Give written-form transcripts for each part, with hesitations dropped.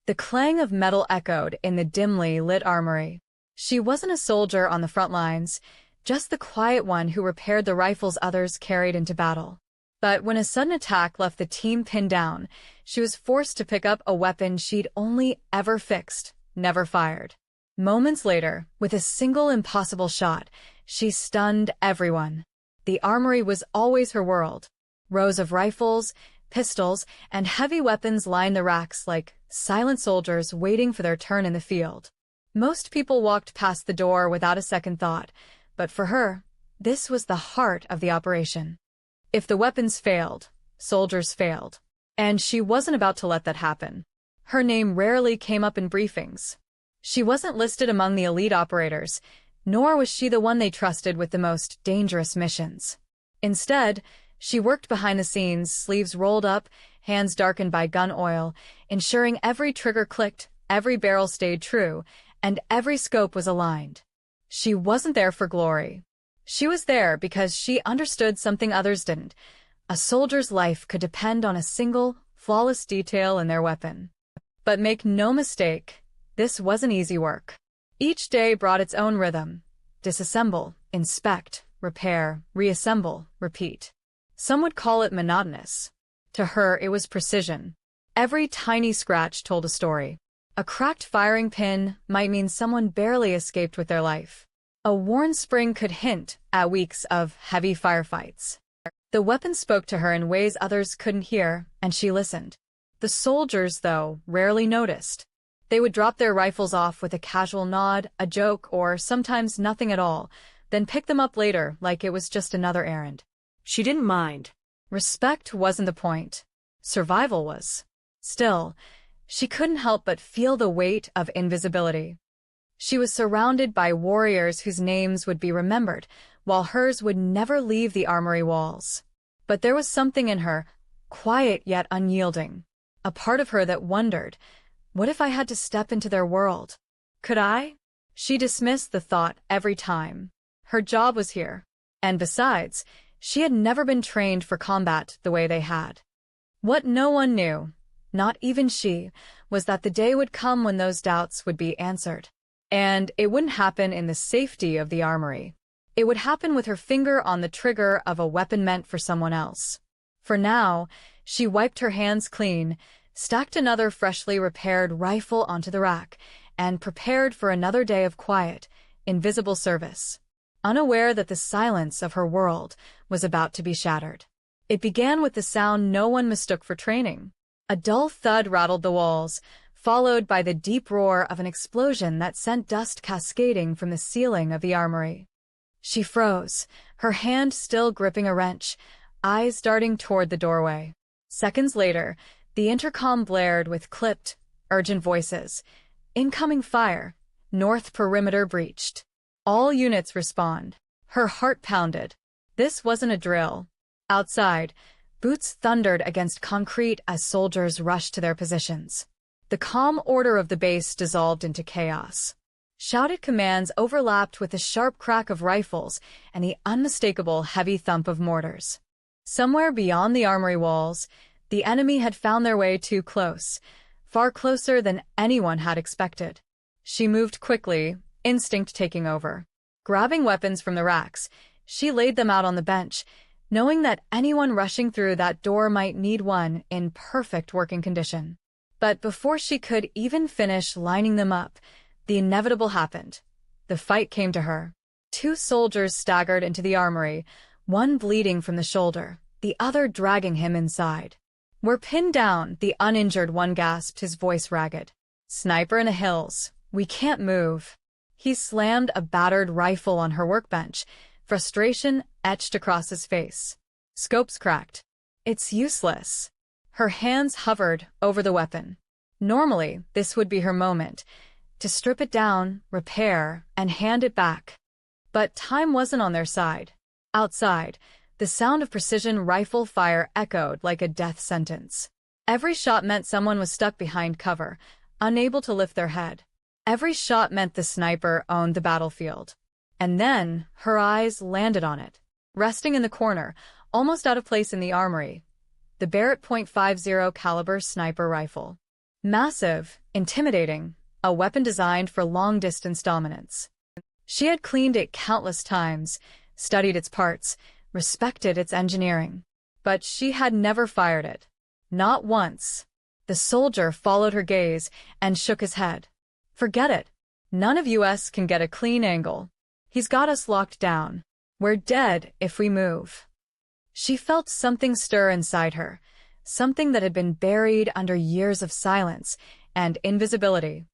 The clang of metal echoed in the dimly lit armory. She wasn't a soldier on the front lines, just the quiet one who repaired the rifles others carried into battle. But when a sudden attack left the team pinned down, she was forced to pick up a weapon she'd only ever fixed, never fired. Moments later, with a single impossible shot, she stunned everyone. The armory was always her world. Rows of rifles, pistols, and heavy weapons lined the racks like silent soldiers waiting for their turn in the field. Most people walked past the door without a second thought, but for her, this was the heart of the operation. If the weapons failed, soldiers failed. And she wasn't about to let that happen. Her name rarely came up in briefings. She wasn't listed among the elite operators, nor was she the one they trusted with the most dangerous missions. Instead, she worked behind the scenes, sleeves rolled up, hands darkened by gun oil, ensuring every trigger clicked, every barrel stayed true, and every scope was aligned. She wasn't there for glory. She was there because she understood something others didn't. A soldier's life could depend on a single, flawless detail in their weapon. But make no mistake, this wasn't easy work. Each day brought its own rhythm. Disassemble, inspect, repair, reassemble, repeat. Some would call it monotonous. To her, it was precision. Every tiny scratch told a story. A cracked firing pin might mean someone barely escaped with their life. A worn spring could hint at weeks of heavy firefights. The weapon spoke to her in ways others couldn't hear, and she listened. The soldiers, though, rarely noticed. They would drop their rifles off with a casual nod, a joke, or sometimes nothing at all, then pick them up later like it was just another errand. She didn't mind. Respect wasn't the point. Survival was. Still, she couldn't help but feel the weight of invisibility. She was surrounded by warriors whose names would be remembered, while hers would never leave the armory walls. But there was something in her, quiet yet unyielding. A part of her that wondered, what if I had to step into their world? Could I? She dismissed the thought every time. Her job was here. And besides, she had never been trained for combat the way they had. What no one knew, not even she, was that the day would come when those doubts would be answered. And it wouldn't happen in the safety of the armory. It would happen with her finger on the trigger of a weapon meant for someone else. For now, she wiped her hands clean, stacked another freshly repaired rifle onto the rack, and prepared for another day of quiet, invisible service, unaware that the silence of her world was about to be shattered. It began with the sound no one mistook for training. A dull thud rattled the walls, followed by the deep roar of an explosion that sent dust cascading from the ceiling of the armory. She froze, her hand still gripping a wrench, eyes darting toward the doorway. Seconds later, the intercom blared with clipped, urgent voices. Incoming fire. North perimeter breached. All units respond. Her heart pounded. This wasn't a drill. Outside, boots thundered against concrete as soldiers rushed to their positions. The calm order of the base dissolved into chaos. Shouted commands overlapped with the sharp crack of rifles and the unmistakable heavy thump of mortars. Somewhere beyond the armory walls, the enemy had found their way too close, far closer than anyone had expected. She moved quickly, instinct taking over. Grabbing weapons from the racks, she laid them out on the bench, knowing that anyone rushing through that door might need one in perfect working condition. But before she could even finish lining them up, the inevitable happened. The fight came to her. Two soldiers staggered into the armory, one bleeding from the shoulder, the other dragging him inside. "We're pinned down," the uninjured one gasped, his voice ragged. "Sniper in the hills. We can't move." He slammed a battered rifle on her workbench, frustration etched across his face. Scopes cracked. "It's useless." Her hands hovered over the weapon. Normally, this would be her moment, to strip it down, repair, and hand it back. But time wasn't on their side. Outside, the sound of precision rifle fire echoed like a death sentence. Every shot meant someone was stuck behind cover, unable to lift their head. Every shot meant the sniper owned the battlefield. And then, her eyes landed on it. Resting in the corner, almost out of place in the armory, the Barrett .50 caliber sniper rifle. Massive, intimidating, a weapon designed for long-distance dominance. She had cleaned it countless times, studied its parts, respected its engineering. But she had never fired it. Not once. The soldier followed her gaze and shook his head. Forget it. None of us can get a clean angle. He's got us locked down. We're dead if we move. She felt something stir inside her, something that had been buried under years of silence and invisibility.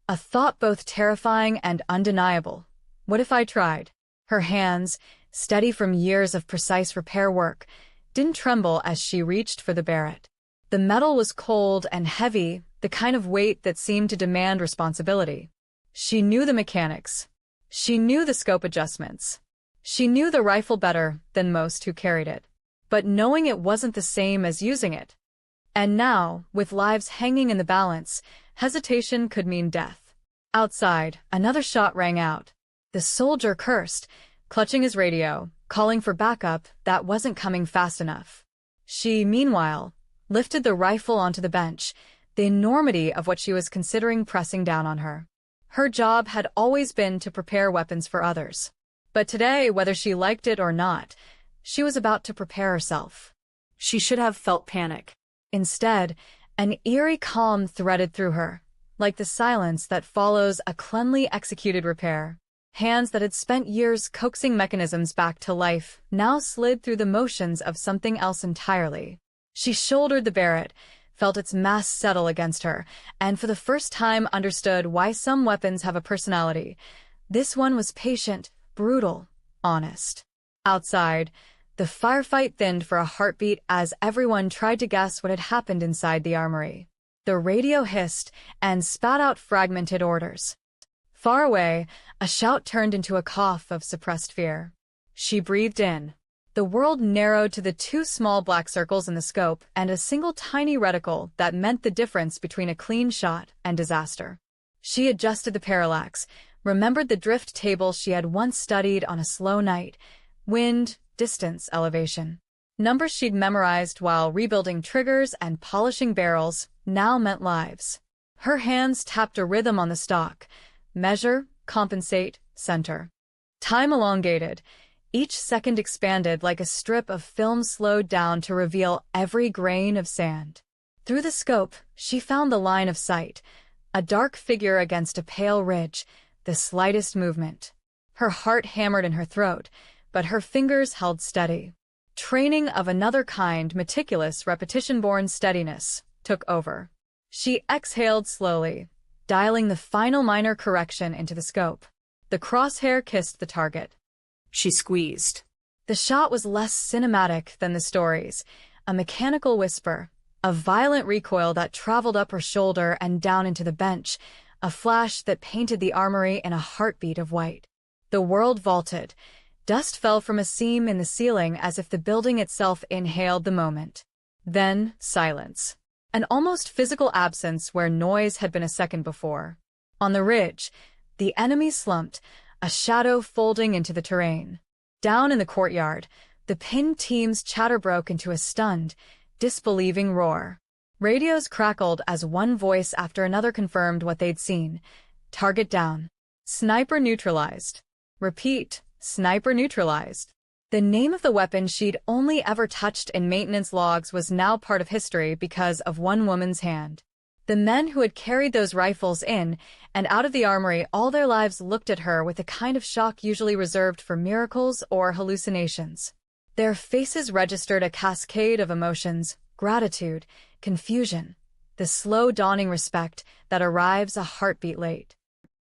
A thought both terrifying and undeniable. What if I tried? Her hands, steady from years of precise repair work, didn't tremble as she reached for the Barrett. The metal was cold and heavy, the kind of weight that seemed to demand responsibility. She knew the mechanics. She knew the scope adjustments. She knew the rifle better than most who carried it. But knowing it wasn't the same as using it. And now, with lives hanging in the balance, hesitation could mean death. Outside, another shot rang out. The soldier cursed, clutching his radio, calling for backup that wasn't coming fast enough. She, meanwhile, lifted the rifle onto the bench, the enormity of what she was considering pressing down on her. Her job had always been to prepare weapons for others. But today, whether she liked it or not, she was about to prepare herself. She should have felt panic. Instead, an eerie calm threaded through her, like the silence that follows a cleanly executed repair. Hands that had spent years coaxing mechanisms back to life now slid through the motions of something else entirely. She shouldered the Barrett, felt its mass settle against her, and for the first time understood why some weapons have a personality. This one was patient, brutal, honest. Outside, the firefight thinned for a heartbeat as everyone tried to guess what had happened inside the armory. The radio hissed and spat out fragmented orders. Far away, a shout turned into a cough of suppressed fear. She breathed in. The world narrowed to the two small black circles in the scope and a single tiny reticle that meant the difference between a clean shot and disaster. She adjusted the parallax, remembered the drift table she had once studied on a slow night, wind, distance, elevation. Numbers she'd memorized while rebuilding triggers and polishing barrels now meant lives. Her hands tapped a rhythm on the stock. Measure, compensate, center. Time elongated. Each second expanded like a strip of film slowed down to reveal every grain of sand. Through the scope, she found the line of sight, a dark figure against a pale ridge, the slightest movement. Her heart hammered in her throat, but her fingers held steady. Training of another kind, meticulous, repetition-born steadiness, took over. She exhaled slowly, dialing the final minor correction into the scope. The crosshair kissed the target. She squeezed. The shot was less cinematic than the stories, a mechanical whisper, a violent recoil that traveled up her shoulder and down into the bench, a flash that painted the armory in a heartbeat of white. The world vaulted. Dust fell from a seam in the ceiling as if the building itself inhaled the moment. Then, silence. An almost physical absence where noise had been a second before. On the ridge, the enemy slumped, a shadow folding into the terrain. Down in the courtyard, the pinned team's chatter broke into a stunned, disbelieving roar. Radios crackled as one voice after another confirmed what they'd seen. Target down. Sniper neutralized. Repeat, sniper neutralized. The name of the weapon she'd only ever touched in maintenance logs was now part of history because of one woman's hand. The men who had carried those rifles in and out of the armory all their lives looked at her with the kind of shock usually reserved for miracles or hallucinations. Their faces registered a cascade of emotions, gratitude, confusion, the slow dawning respect that arrives a heartbeat late.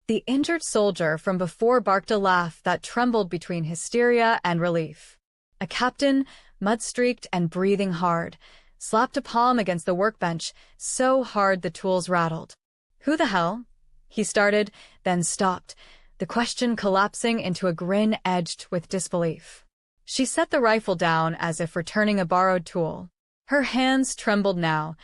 The injured soldier from before barked a laugh that trembled between hysteria and relief. A captain, mud-streaked and breathing hard, slapped a palm against the workbench, so hard the tools rattled. "Who the hell?" he started, then stopped, the question collapsing into a grin edged with disbelief. She set the rifle down as if returning a borrowed tool. Her hands trembled now,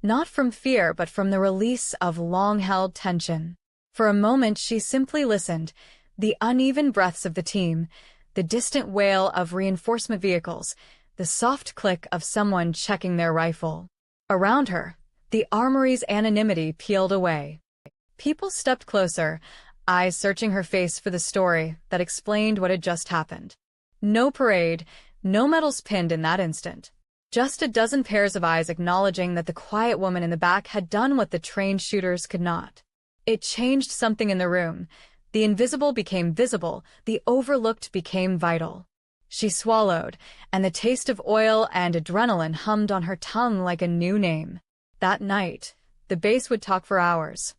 not from fear but from the release of long-held tension. For a moment she simply listened, the uneven breaths of the team, the distant wail of reinforcement vehicles, the soft click of someone checking their rifle. Around her, The armory's anonymity peeled away. People stepped closer, eyes searching her face for the story that explained what had just happened. No parade, no medals pinned in that instant. Just a dozen pairs of eyes acknowledging that the quiet woman in the back had done what the trained shooters could not. It changed something in the room. The invisible became visible, the overlooked became vital. She swallowed, and the taste of oil and adrenaline hummed on her tongue like a new name. That night, the base would talk for hours.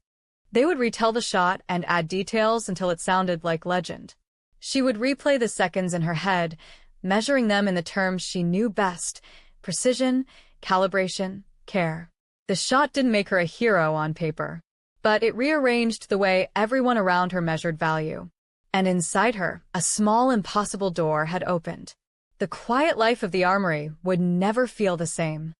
They would retell the shot and add details until it sounded like legend. She would replay the seconds in her head, measuring them in the terms she knew best: precision, calibration, care. The shot didn't make her a hero on paper, but it rearranged the way everyone around her measured value. And inside her, a small, impossible door had opened. The quiet life of the armory would never feel the same.